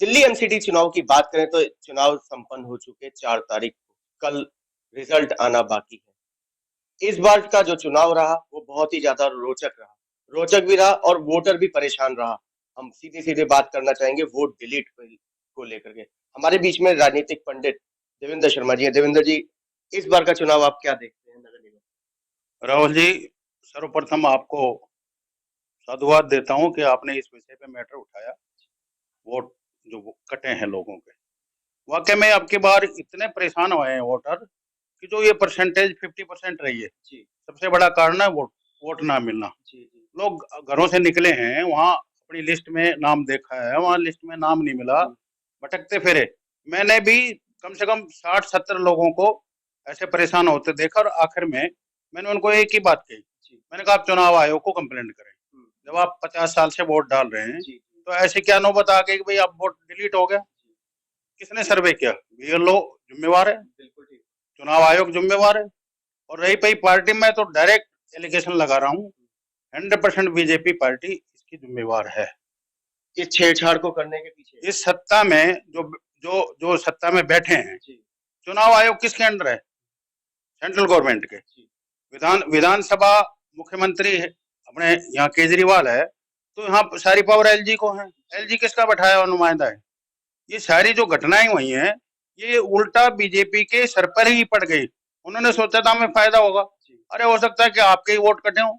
Delhi MCD चुनाव की बात करें तो चुनाव संपन्न हो चुके 4 तारीख को। कल रिजल्ट आना बाकी है। इस बार का जो चुनाव रहा वो बहुत ही ज्यादा रोचक रहा। रोचक भी रहा और वोटर भी परेशान रहा। हम सीधे-सीधे बात करना चाहेंगे वोट डिलीट को लेकर के। हमारे बीच में राजनीतिक पंडित देवेंद्र शर्मा जी हैं। देवेंद्र जी, इस बार का चुनाव आप क्या देखते हैं नगर निगम? राहुल जी, सर्वप्रथम आपको साधुवाद देता हूं कि आपने इस विषय पे मैटर उठाया। वोट जो कटे हैं लोगों के, वाकई में अब की बार इतने परेशान हुए हैं वोटर कि जो ये परसेंटेज 50% रही है, जी, सबसे बड़ा कारण है वोट वोट ना मिलना। जी, जी, लोग घरों से निकले हैं, वहाँ अपनी लिस्ट में नाम देखा है, वहाँ लिस्ट में नाम नहीं मिला, जी, भटकते फिरे। मैंने भी कम से कम 60-70 लोगों को ऐसे परेशान होते देखा और आखिर में मैंने उनको एक ही बात कही। जी, मैंने कहा आप चुनाव आयोग को कंप्लेंट करें। हुँ, जब आप 50 साल से वोट डाल रहे हैं, जी, जी, तो ऐसे क्या नौबत आ गई कि भाई आप वोट डिलीट हो गया? जी, किसने सर्वे किया? बीएलओ जिम्मेवार है, बिल्कुल ठीक। चुनाव आयोग जिम्मेवार है। और रही पई पार्टी, में तो डायरेक्ट एलिगेशन लगा रहा हूँ, 100% बीजेपी पार्टी इसकी जिम्मेवार है। इस छेड़छाड़ को करने के पीछे। इस सत्ता में जो जो जो सत्ता में बैठे हैं, जी, चुनाव आयोग किसके अंडर है? सेंट्रल गवर्नमेंट के। जी, विधानसभा, मुख्यमंत्री है, अपने यहाँ केजरीवाल है, तो यहाँ सारी पावर एलजी को है। जी, एलजी किसका बैठाया हुआ नुमाइंदा है? ये सारी जो घटनाएं हुई हैं, ये उल्टा बीजेपी के सर पर ही पड़ गई। उन्होंने सोचा था हमें फायदा होगा। जी। अरे हो सकता है कि आपके ही वोट कटे हों,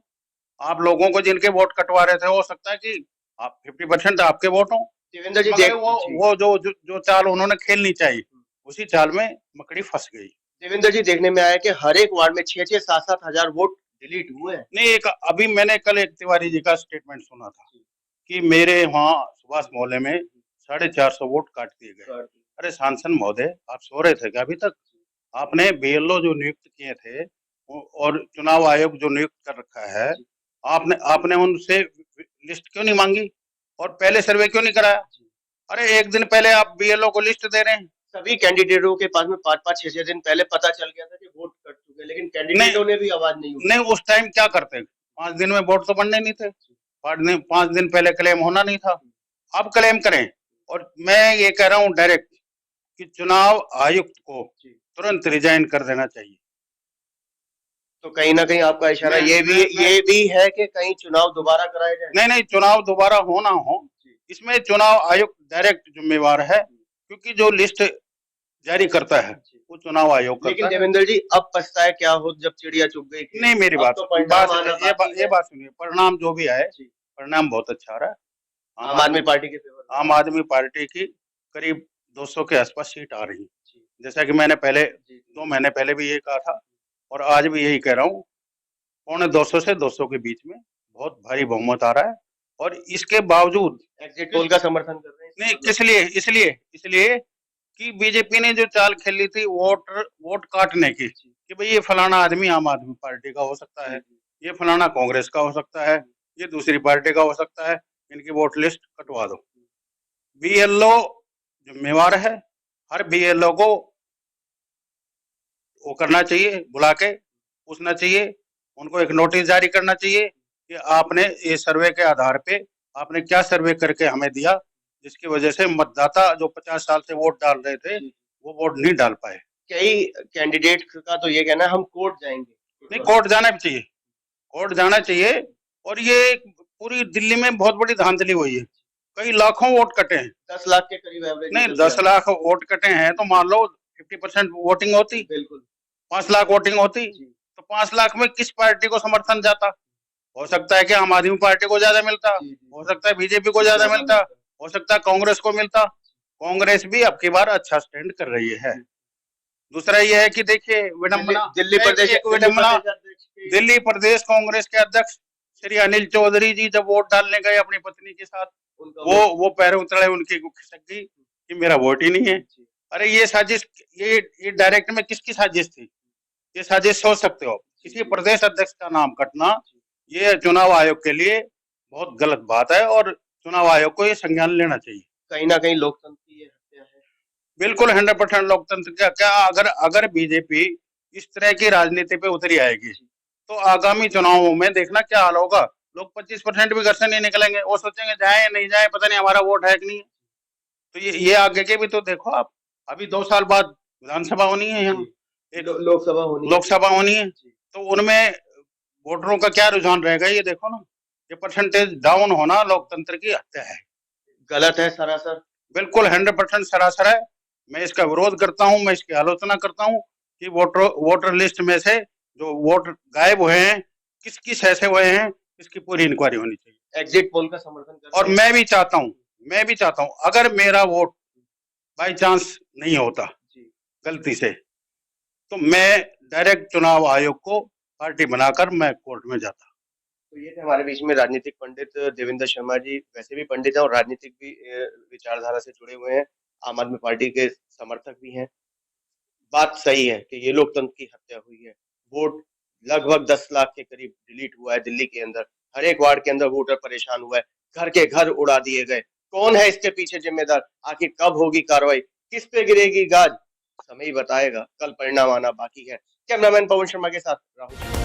आप लोगों को जिनके वोट कटवा रहे थे, हो सकता है कि आप 50% आपके वोट हों। देवेंद्र जी मगर देख जी। वो जो चाल उन्होंने खेलनी चाहिए, उसी चाल में मकड़ी फंस गई। देवेंद्र जी, देखने में आया कि हर एक वार्ड में 6-6 7-7 हजार वोट डिलीट हुए हैं। नहीं, एक अभी मैंने कल एक तिवारी जी का स्टेटमेंट सुना था जी, कि मेरे वहाँ सुभाष जी, मोहल्ले में जी, 450 वोट काट दिए गए। कर दी। अरे सांसद महोदय, आप सो रहे थे क्या अभी तक? आपने बीएलओ जो नियुक्त किए थे और चुनाव आयोग जो नियुक्त कर रखा है, जी, आपने आपने उनसे लिस्ट क्यों नहीं मांगी और पहले सर्वे क्यों नहीं कराया? जी। अरे एक दिन पहले आप बीएलओ को लिस्ट दे रहे हैं। सभी कैंडिडेटों के पास में 5-5 6-6 दिन पहले पता चल गया था कि वोट कट चुके हैं, लेकिन नहीं, कैंडिडेटों ने भी आवाज नहीं नहीं, उठाई। उस टाइम क्या करते? 5 दिन में वोट तो बनने नहीं थे। 5 दिन पहले क्लेम होना नहीं था। अब क्लेम करें। और मैं ये कह रहा हूँ डायरेक्ट कि चुनाव आयुक्त को जी। तुरंत रिजाइन कर देना चाहिए। तो कहीं न कहीं आपका इशारा मैं ये भी है कि कहीं चुनाव दोबारा कराए जाएँ? नहीं, नहीं, चुनाव दोबारा हो ना हो, जी, इसमें चुनाव आयोग डायरेक्ट जिम्मेवार है, क्योंकि जो लिस्ट जारी करता है, जी। वो चुनाव आयोग लेकिन करता है। देवेंद्र जी, अब पछताए क्या हो जब चिड़िया चुग गई खेत नहीं, में। मेरी अब बात तो सुनिए, परिणाम आना बाकी ये है। बात सुनिए, परिणाम जो भी आए, जी, परिणाम बहुत अच्छा रहा है। आम आम आदमी आदमी पार्टी के फेवर में। आम आदमी पार्टी की करीब 200 के आसपास सीट आ रही है। जी, जैसा कि मैंने पहले जी, जी। 2 महीने पहले भी ये कहा था और आज भी यही कह रहा हूँ, पौने 200 से 200 के बीच में बहुत भारी बहुमत आ रहा है। और इसके बावजूद एग्जिट पोल का समर्थन कर रहे हैं इसका नहीं, मतलब। किस लिए? इसलिए कि बीजेपी ने जो चाल खेली थी वोट काटने की, जी, कि भाई ये फलाना आदमी आम आदमी पार्टी का हो सकता जी, है, जी, ये फलाना कांग्रेस का हो सकता है, ये दूसरी पार्टी का हो सकता है, इनकी वोट लिस्ट कटवा दो। बीएलओ जिम्मेवार है। हर बीएलओ को वो करना चाहिए, बुला के पूछना चाहिए, उनको एक नोटिस जारी करना चाहिए कि आपने ये सर्वे के आधार पे आपने क्या सर्वे करके हमें दिया, जिसकी वजह से मतदाता जो 50 साल से वोट डाल रहे थे, जी। वो वोट नहीं डाल पाए। कई कैंडिडेट का तो ये कहना है हम कोर्ट जाएँगे। नहीं, कोर्ट जाना भी चाहिए, कोर्ट जाना चाहिए। और ये पूरी दिल्ली में बहुत बड़ी धांधली हुई है, कई लाखों वोट कटे हैं। 10 लाख के करीब एवरेज नहीं, निकल के 10 आ रहा है। लाख वोट कटे हैं तो मान लो 50% वोटिंग होती, बिल्कुल। 5 लाख वोटिंग होती, जी, तो 5 लाख में किस पार्टी को समर्थन जाता? हो सकता है कि आम आदमी पार्टी को ज्यादा मिलता, जी, जी, हो जी। सकता है बीजेपी को ज्यादा ज़्यादा मिलता, मिलता है। हो सकता है कांग्रेस को मिलता। कांग्रेस भी अब की बार अच्छा स्टैंड कर रही है। जी। दूसरा ये है कि देखिए दिल्ली विडंबना, दिल्ली प्रदेश एक दिल्ली विडंबना, प्रदेश अध्यक्ष की। दिल्ली प्रदेश कांग्रेस के अध्यक्ष श्री अनिल चौधरी जी जब वोट डालने गए अपनी पत्नी के साथ, उनका वो वोट। वो पैरों उतरे, उनकी खिसक गई कि मेरा वोट ही नहीं है। जी, अरे ये साजिश, ये डायरेक्ट में किसकी साजिश थी? ये साजिश सोच सकते हो, जी, किसी जी, प्रदेश अध्यक्ष का नाम कटना, जी। ये चुनाव आयोग के लिए बहुत गलत बात है और चुनाव आयोग को ये संज्ञान लेना चाहिए। कहीं न कहीं लोकतंत्र की ये हत्या है। बिल्कुल 100% लोकतंत्र का क्या, अगर अगर बीजेपी इस तरह की राजनीति पे उतरी आएगी, जी, तो आगामी चुनावों में देखना क्या हाल होगा। लोग 25% भी घर से नहीं निकलेंगे, वो सोचेंगे जाए या नहीं जाए, पता नहीं हमारा वोट है कि नहीं है। तो ये आगे के भी तो देखो आप, अभी 2 साल बाद विधानसभा होनी है यहाँ, एक लोकसभा होनी है। लोकसभा होनी है, जी। तो उनमें वोटरों का क्या रुझान रहेगा ये देखो ना। ये परसेंटेज डाउन होना लोकतंत्र की हत्या है, गलत है सरासर। बिल्कुल 100% सरासर है। मैं इसका विरोध करता हूँ, मैं इसकी आलोचना करता हूँ कि वोटर लिस्ट में से जो वोट गायब हुए हैं, किस किस ऐसे हुए हैं, इसकी पूरी इंक्वायरी होनी चाहिए। एग्जिट पोल का समर्थन कर और मैं भी चाहता हूँ अगर मेरा वोट बाई चांस नहीं होता जी। गलती से, तो मैं डायरेक्ट चुनाव आयोग को पार्टी बनाकर मैं कोर्ट में जाता। तो ये थे हमारे बीच में राजनीतिक पंडित देवेंद्र शर्मा जी। वैसे भी पंडित हैं और राजनीतिक भी विचारधारा से जुड़े हुए हैं, आम आदमी पार्टी के समर्थक भी हैं। बात सही है कि ये लोकतंत्र की हत्या हुई है। वोट लगभग 10 लाख के करीब डिलीट हुआ है दिल्ली के अंदर। हर एक वार्ड के अंदर वोटर परेशान हुआ है, घर के घर उड़ा दिए गए। कौन है इसके पीछे जिम्मेदार? आखिर कब होगी कार्रवाई? किस पे गिरेगी गाज? समय ही बताएगा। कल परिणाम आना बाकी है। कैमरामैन पवन शर्मा के साथ राहुल।